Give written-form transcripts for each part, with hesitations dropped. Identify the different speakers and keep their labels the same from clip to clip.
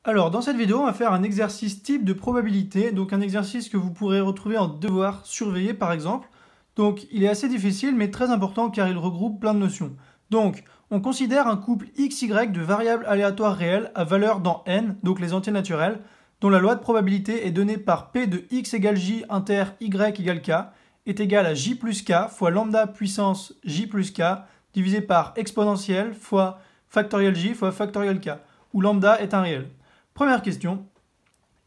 Speaker 1: Alors, dans cette vidéo, on va faire un exercice type de probabilité, donc un exercice que vous pourrez retrouver en devoir surveiller par exemple. Donc, il est assez difficile, mais très important car il regroupe plein de notions. Donc, on considère un couple XY de variables aléatoires réelles à valeur dans n, donc les entiers naturels, dont la loi de probabilité est donnée par P de x égale j inter y égale k, est égal à j plus k fois lambda puissance j plus k, divisé par exponentielle fois factoriel j fois factoriel k, où lambda est un réel. Première question,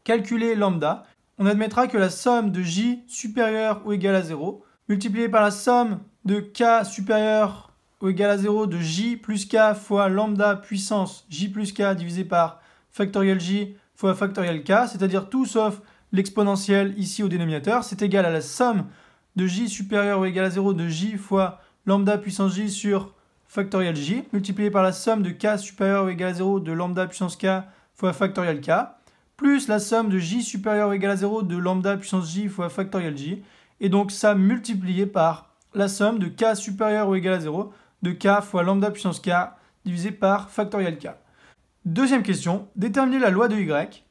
Speaker 1: calculer lambda. On admettra que la somme de j supérieure ou égale à 0, multipliée par la somme de k supérieure ou égale à 0 de j plus k fois lambda puissance j plus k divisé par factoriel j fois factoriel k, c'est-à-dire tout sauf l'exponentielle ici au dénominateur, c'est égal à la somme de j supérieure ou égale à 0 de j fois lambda puissance j sur factoriel j, multiplié par la somme de k supérieure ou égale à 0 de lambda puissance k fois factoriel k, plus la somme de j supérieure ou égale à 0 de lambda puissance j fois factoriel j, et donc ça multiplié par la somme de k supérieure ou égale à 0 de k fois lambda puissance k divisé par factoriel k. Deuxième question, déterminer la loi de y.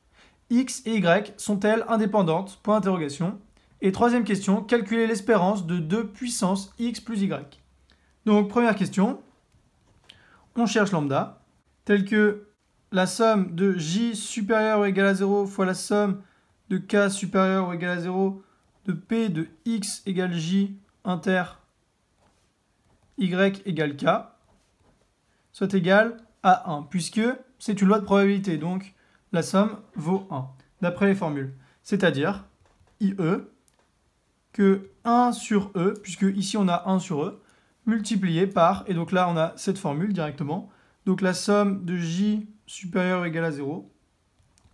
Speaker 1: X et y sont-elles indépendantes? Point d'interrogation. Et troisième question, calculer l'espérance de 2 puissance x plus y. Donc première question, on cherche lambda, tel que la somme de j supérieur ou égal à 0 fois la somme de k supérieur ou égal à 0 de p de x égale j inter y égale k soit égal à 1, puisque c'est une loi de probabilité, donc la somme vaut 1, d'après les formules. C'est-à-dire, IE, que 1 sur E, puisque ici on a 1 sur E, multiplié par, et donc là on a cette formule directement, donc la somme de j supérieur ou égal à 0,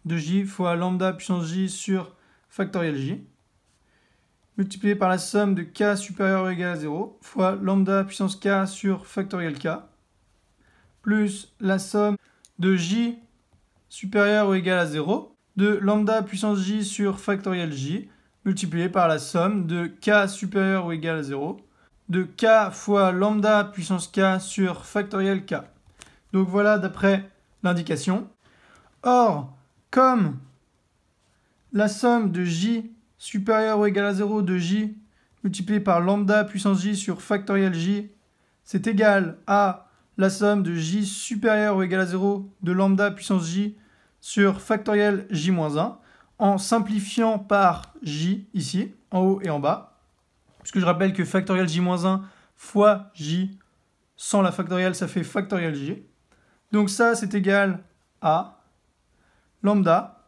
Speaker 1: de j fois lambda puissance j sur factoriel j, multiplié par la somme de k supérieur ou égal à 0, fois lambda puissance k sur factoriel k, plus la somme de j supérieur ou égal à 0, de lambda puissance j sur factoriel j, multiplié par la somme de k supérieur ou égal à 0, de k fois lambda puissance k sur factoriel k. Donc voilà d'après l'indication. Or, comme la somme de j supérieure ou égale à 0 de j multiplié par lambda puissance j sur factoriel j, c'est égal à la somme de j supérieure ou égale à 0 de lambda puissance j sur factoriel j-1, en simplifiant par j ici, en haut et en bas, puisque je rappelle que factoriel j-1 fois j, sans la factorielle, ça fait factoriel j. Donc ça, c'est égal à lambda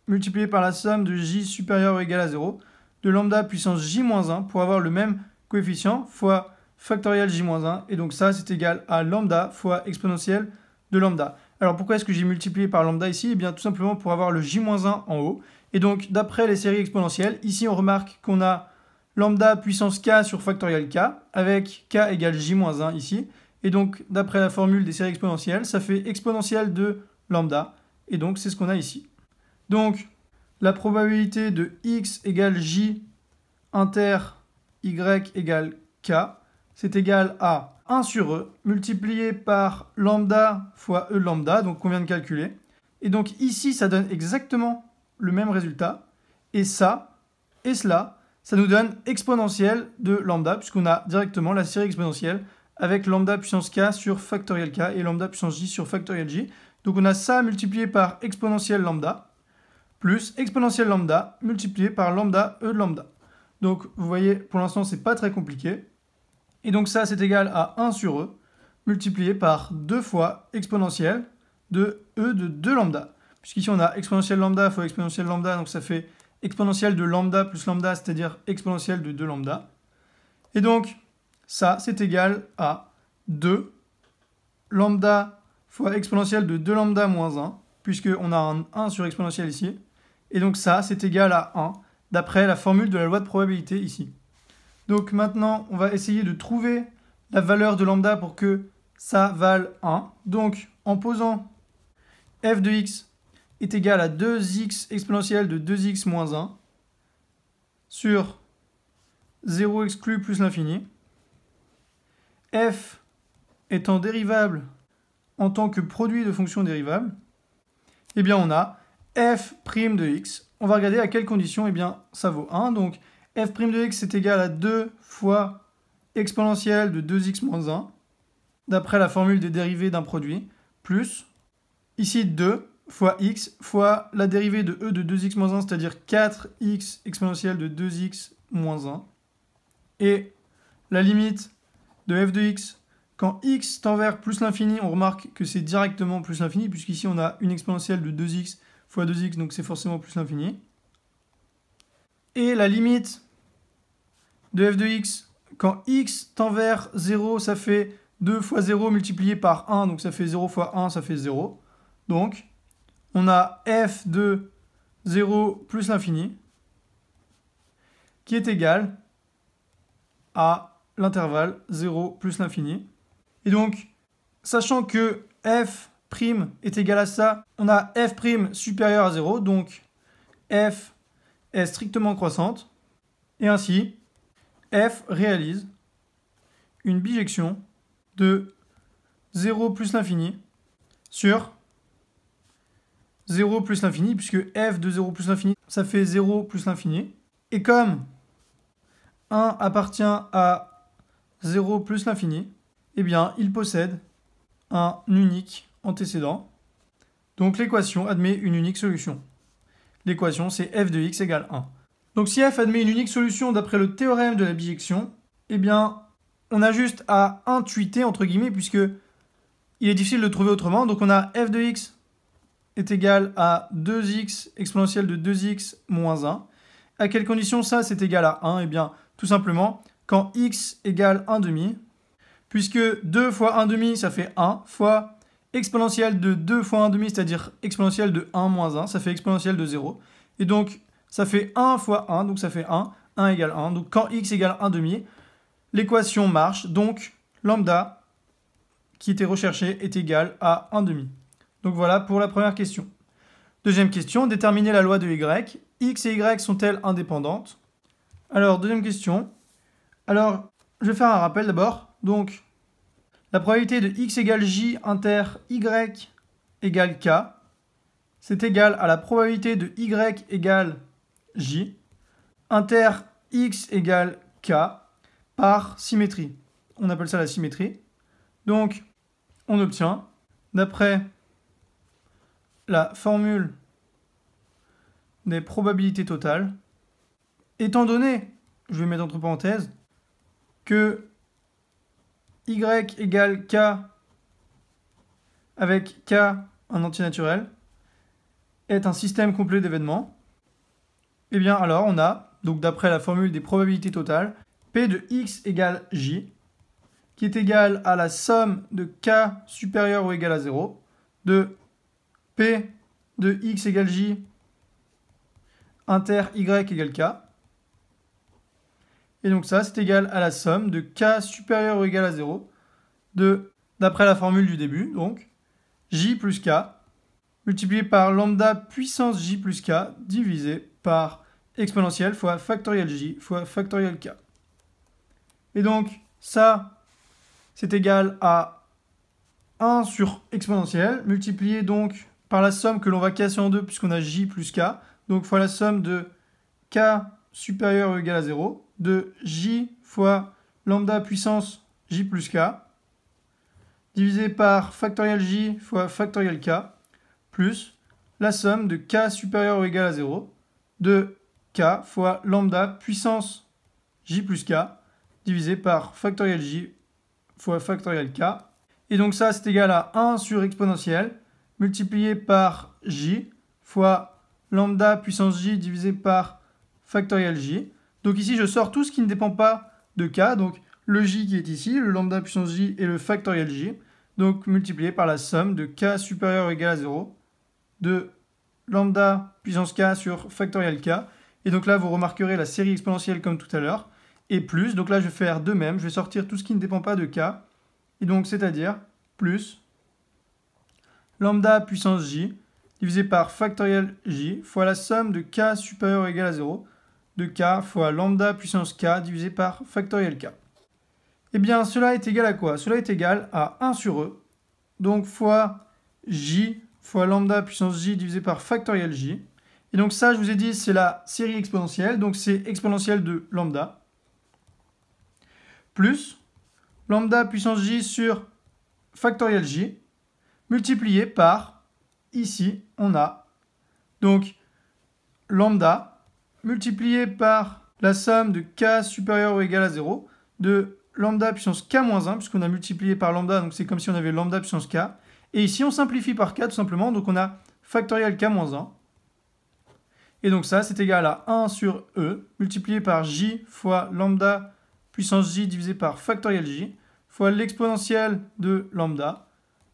Speaker 1: multiplié par la somme de j supérieur ou égal à 0 de lambda puissance j-1 pour avoir le même coefficient fois factoriel j-1. Et donc ça, c'est égal à lambda fois exponentielle de lambda. Alors pourquoi est-ce que j'ai multiplié par lambda ici? Eh bien tout simplement pour avoir le j-1 en haut. Et donc d'après les séries exponentielles, ici on remarque qu'on a lambda puissance k sur factoriel k avec k égale j-1 ici. Et donc, d'après la formule des séries exponentielles, ça fait exponentielle de lambda. Et donc, c'est ce qu'on a ici. Donc, la probabilité de x égale j inter y égale k, c'est égal à 1 sur e multiplié par lambda fois e lambda, donc qu'on vient de calculer. Et donc, ici, ça donne exactement le même résultat. Et ça, et cela, ça nous donne exponentielle de lambda, puisqu'on a directement la série exponentielle avec lambda puissance k sur factoriel k et lambda puissance j sur factoriel j. Donc on a ça multiplié par exponentielle lambda, plus exponentielle lambda multiplié par lambda e de lambda. Donc vous voyez, pour l'instant, c'est pas très compliqué. Et donc ça, c'est égal à 1 sur e, multiplié par 2 fois exponentielle de e de 2 lambda. Puisqu'ici, on a exponentielle lambda fois exponentielle lambda, donc ça fait exponentielle de lambda plus lambda, c'est-à-dire exponentielle de 2 lambda. Et donc, ça, c'est égal à 2 lambda fois exponentielle de 2 lambda moins 1, puisqu'on a un 1 sur exponentielle ici. Et donc ça, c'est égal à 1, d'après la formule de la loi de probabilité ici. Donc maintenant, on va essayer de trouver la valeur de lambda pour que ça vale 1. Donc, en posant f de x est égal à 2x exponentielle de 2x moins 1 sur 0 exclu plus l'infini, f étant dérivable en tant que produit de fonctions dérivables, eh bien on a f' de x. On va regarder à quelles conditions, eh bien ça vaut 1. Donc f' de x est égal à 2 fois exponentielle de 2x moins 1, d'après la formule des dérivés d'un produit, plus, ici 2 fois x fois la dérivée de e de 2x moins 1, c'est-à-dire 4x exponentielle de 2x moins 1, et la limite de f de x, quand x tend vers plus l'infini, on remarque que c'est directement plus l'infini, puisqu'ici on a une exponentielle de 2x fois 2x, donc c'est forcément plus l'infini. Et la limite de f de x, quand x tend vers 0, ça fait 2 fois 0 multiplié par 1, donc ça fait 0 fois 1, ça fait 0. Donc, on a f de 0 plus l'infini, qui est égal à l'intervalle 0 plus l'infini. Et donc, sachant que f' est égal à ça, on a f' supérieur à 0, donc f est strictement croissante, et ainsi, f réalise une bijection de 0 plus l'infini sur 0 plus l'infini, puisque f de 0 plus l'infini, ça fait 0 plus l'infini. Et comme 1 appartient à 0 plus l'infini, eh bien, il possède un unique antécédent. Donc l'équation admet une unique solution. L'équation, c'est f de x égale 1. Donc si f admet une unique solution d'après le théorème de la bijection, eh bien, on a juste à intuiter, entre guillemets, puisque il est difficile de trouver autrement. Donc on a f de x est égal à 2x exponentielle de 2x moins 1. À quelles conditions ça, c'est égal à 1? Eh bien, tout simplement, quand x égale 1 demi, puisque 2 fois 1 demi, ça fait 1, fois exponentielle de 2 fois 1 demi, c'est-à-dire exponentielle de 1 moins 1, ça fait exponentielle de 0. Et donc, ça fait 1 fois 1, donc ça fait 1, 1 égale 1. Donc quand x égale 1 demi, l'équation marche, donc lambda, qui était recherché, est égal à 1 demi. Donc voilà pour la première question. Deuxième question, déterminer la loi de y. X et y sont-elles indépendantes? Alors, deuxième question. Alors, je vais faire un rappel d'abord. Donc, la probabilité de x égale j inter y égale k, c'est égal à la probabilité de y égale j inter x égale k par symétrie. On appelle ça la symétrie. Donc, on obtient, d'après la formule des probabilités totales, étant donné, je vais mettre entre parenthèses, que y égale k avec k, un entier naturel, est un système complet d'événements, et bien alors on a, donc d'après la formule des probabilités totales, p de x égale j, qui est égal à la somme de k supérieur ou égal à 0, de p de x égale j inter y égale k. Et donc ça, c'est égal à la somme de k supérieur ou égal à 0 d'après la formule du début, donc j plus k, multiplié par lambda puissance j plus k, divisé par exponentielle fois factoriel j fois factoriel k. Et donc, ça, c'est égal à 1 sur exponentielle, multiplié donc par la somme que l'on va casser en deux, puisqu'on a j plus k, donc fois la somme de k supérieur ou égal à 0, de j fois lambda puissance j plus k, divisé par factoriel j fois factoriel k, plus la somme de k supérieur ou égal à 0, de k fois lambda puissance j plus k, divisé par factoriel j fois factoriel k. Et donc ça, c'est égal à 1 sur exponentielle, multiplié par j fois lambda puissance j divisé par factoriel j. Donc ici, je sors tout ce qui ne dépend pas de k, donc le j qui est ici, le lambda puissance j et le factoriel j, donc multiplié par la somme de k supérieur ou égal à 0 de lambda puissance k sur factoriel k. Et donc là, vous remarquerez la série exponentielle comme tout à l'heure, et plus, donc là, je vais faire de même, je vais sortir tout ce qui ne dépend pas de k, et donc c'est-à-dire plus lambda puissance j divisé par factoriel j fois la somme de k supérieur ou égal à 0 de k fois lambda puissance k divisé par factoriel k. Eh bien, cela est égal à quoi? Cela est égal à 1 sur e, donc fois j fois lambda puissance j divisé par factoriel j. Et donc ça, je vous ai dit, c'est la série exponentielle, donc c'est exponentielle de lambda, plus lambda puissance j sur factoriel j, multiplié par, ici, on a, donc, lambda, multiplié par la somme de k supérieur ou égal à 0, de lambda puissance k-1, puisqu'on a multiplié par lambda, donc c'est comme si on avait lambda puissance k. Et ici, on simplifie par k, tout simplement, donc on a factoriel k-1. Et donc ça, c'est égal à 1 sur e, multiplié par j fois lambda puissance j divisé par factoriel j, fois l'exponentielle de lambda,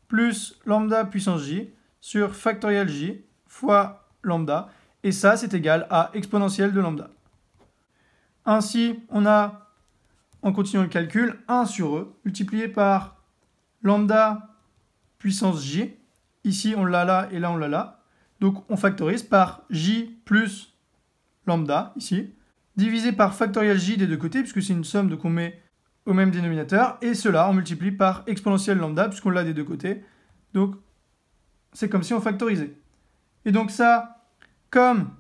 Speaker 1: plus lambda puissance j sur factoriel j fois lambda. Et ça, c'est égal à exponentielle de lambda. Ainsi, on a, en continuant le calcul, 1 sur e, multiplié par lambda puissance j. Ici, on l'a là et là, on l'a là. Donc, on factorise par j plus lambda, ici, divisé par factoriel j des deux côtés, puisque c'est une somme qu'on met au même dénominateur. Et cela, on multiplie par exponentielle lambda, puisqu'on l'a des deux côtés. Donc, c'est comme si on factorisait. Et donc ça, comme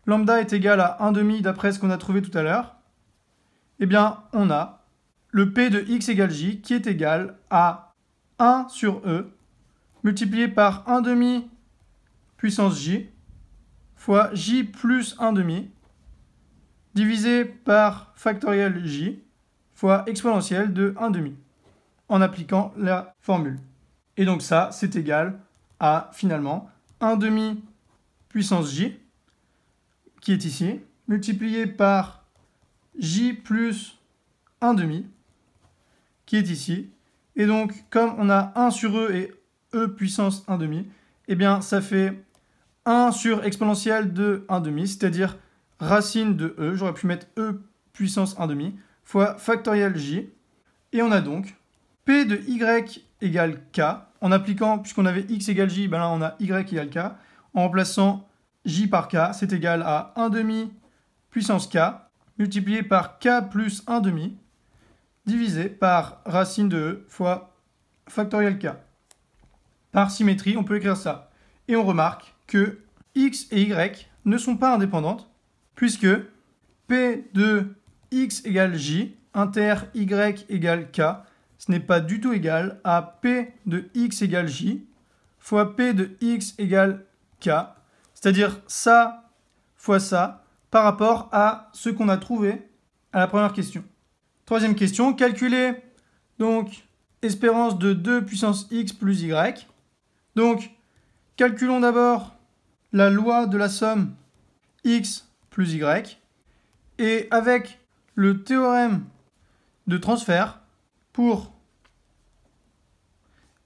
Speaker 1: lambda est égal à 1/2 d'après ce qu'on a trouvé tout à l'heure, eh bien, on a le p de x égale j qui est égal à 1 sur e multiplié par 1/2 puissance j fois j plus 1/2 divisé par factoriel j fois exponentielle de 1/2 en appliquant la formule. Et donc ça, c'est égal à finalement 1/2 puissance j qui est ici multiplié par j plus 1/2 qui est ici. Et donc, comme on a 1 sur e et e puissance 1/2, eh bien, ça fait 1 sur exponentielle de 1/2, c'est-à-dire racine de e, j'aurais pu mettre e puissance 1/2, fois factoriel j. Et on a donc p de y égale k, en appliquant, puisqu'on avait x égale j, ben là on a y égale k, en remplaçant j par k, c'est égal à 1/2 puissance k, multiplié par k plus 1/2, divisé par racine de e fois factoriel k. Par symétrie, on peut écrire ça. Et on remarque que x et y ne sont pas indépendantes, puisque p de x égale j, inter y égale k, ce n'est pas du tout égal à p de x égale j, fois p de x égale k, c'est-à-dire ça fois ça, par rapport à ce qu'on a trouvé à la première question. Troisième question, calculer donc espérance de 2 puissance x plus y. Donc, calculons d'abord la loi de la somme x plus y. Et avec le théorème de transfert, pour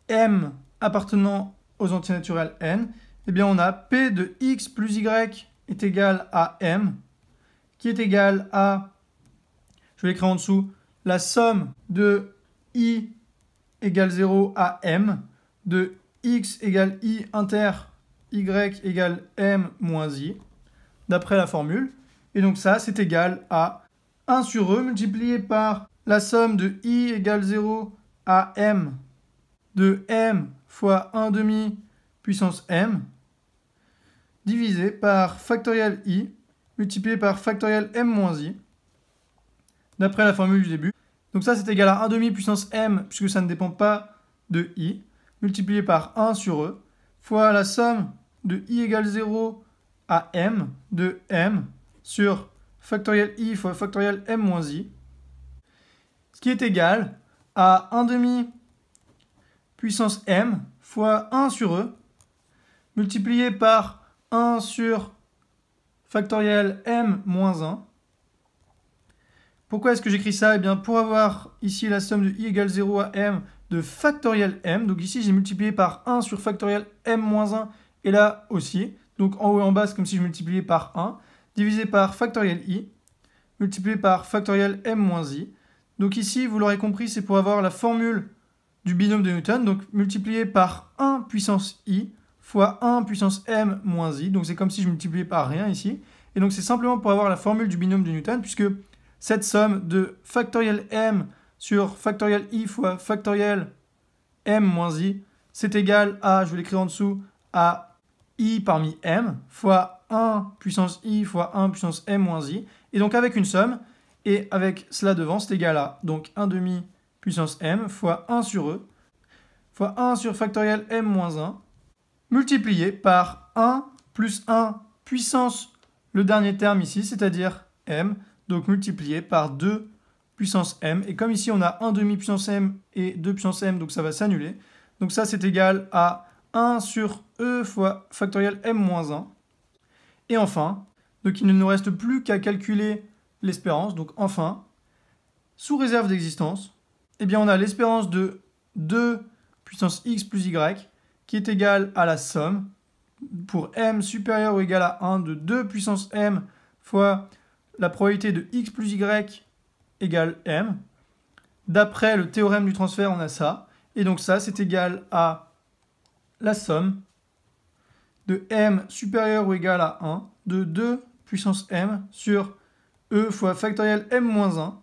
Speaker 1: m appartenant aux entiers naturels n, eh bien on a p de x plus y est égal à m, qui est égal à, je vais l'écrire en dessous, la somme de i égale 0 à m, de x égale i inter y égale m moins i, d'après la formule. Et donc ça, c'est égal à 1 sur e multiplié par la somme de i égale 0 à m, de m fois 1/2 puissance m, divisé par factoriel i, multiplié par factoriel m moins i, d'après la formule du début. Donc ça, c'est égal à 1/2 puissance m, puisque ça ne dépend pas de i, multiplié par 1 sur e, fois la somme de i égale 0 à m, de m, sur factoriel i fois factoriel m moins i, ce qui est égal à 1/2 puissance m fois 1 sur e, multiplié par 1 sur factoriel m moins 1. Pourquoi est-ce que j'écris ça? Eh bien, pour avoir ici la somme de i égale 0 à m de factoriel m, donc ici j'ai multiplié par 1 sur factoriel m moins 1, et là aussi, donc en haut et en bas c'est comme si je multipliais par 1, divisé par factoriel i, multiplié par factoriel m moins i. Donc ici, vous l'aurez compris, c'est pour avoir la formule du binôme de Newton, donc multiplié par 1 puissance i fois 1 puissance m moins i, donc c'est comme si je multipliais par rien ici, et donc c'est simplement pour avoir la formule du binôme de Newton, puisque cette somme de factoriel m sur factoriel i fois factoriel m moins i, c'est égal à, je vais l'écrire en dessous, à i parmi m, fois 1 puissance i fois 1 puissance m moins i. Et donc avec une somme, et avec cela devant, c'est égal à donc 1 demi puissance m fois 1 sur e, fois 1 sur factoriel m moins 1, multiplié par 1 plus 1 puissance le dernier terme ici, c'est-à-dire m, donc multiplié par 2 puissance m. Et comme ici on a 1 demi puissance m et 2 puissance m, donc ça va s'annuler. Donc ça c'est égal à 1 sur e fois factoriel m moins 1. Et enfin, donc il ne nous reste plus qu'à calculer l'espérance. Donc enfin, sous réserve d'existence, eh bien on a l'espérance de 2 puissance x plus y qui est égale à la somme pour m supérieur ou égal à 1 de 2 puissance m fois la probabilité de x plus y égale m. D'après le théorème du transfert, on a ça. Et donc ça, c'est égal à la somme de m supérieur ou égal à 1 de 2 puissance m sur e fois factoriel m moins 1.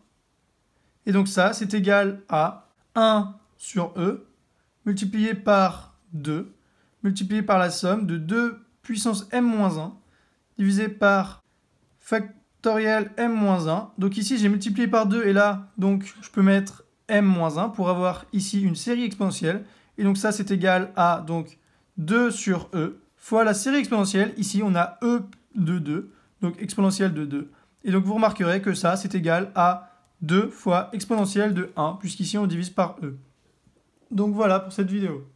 Speaker 1: Et donc ça, c'est égal à 1 sur e multiplié par 2 multiplié par la somme de 2 puissance m moins 1 divisé par factoriel m moins 1. Donc ici, j'ai multiplié par 2 et là, donc je peux mettre m moins 1 pour avoir ici une série exponentielle. Et donc ça, c'est égal à donc 2 sur e fois la série exponentielle. Ici, on a e de 2, donc exponentielle de 2. Et donc vous remarquerez que ça, c'est égal à 2 fois exponentielle de 1, puisqu'ici, on divise par e. Donc voilà pour cette vidéo.